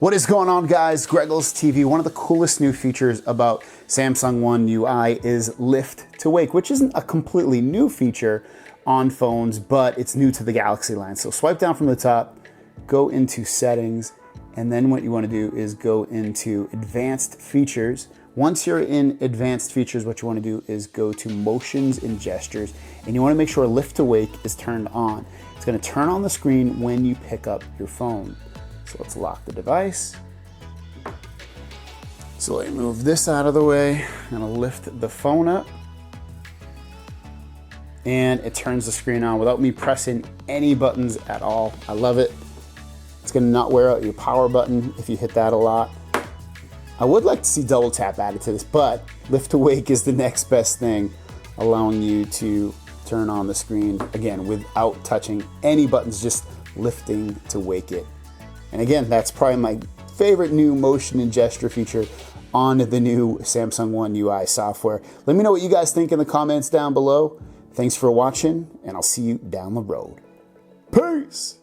What is going on, guys? GregglesTV. One of the coolest new features about Samsung One UI is Lift to Wake, which isn't a completely new feature on phones, but it's new to the Galaxy line. So swipe down from the top, go into Settings, and then what you want to do is go into Advanced Features. Once you're in Advanced Features, what you want to do is go to Motions and Gestures, and you want to make sure Lift to Wake is turned on. It's going to turn on the screen when you pick up your phone. So let's lock the device. So let me move this out of the way. I'm gonna lift the phone up. And it turns the screen on without me pressing any buttons at all. I love it. It's gonna not wear out your power button if you hit that a lot. I would like to see double tap added to this, but Lift to Wake is the next best thing, allowing you to turn on the screen, again, without touching any buttons, just lifting to wake it. And again, that's probably my favorite new motion and gesture feature on the new Samsung One UI software. Let me know what you guys think in the comments down below. Thanks for watching, and I'll see you down the road. Peace!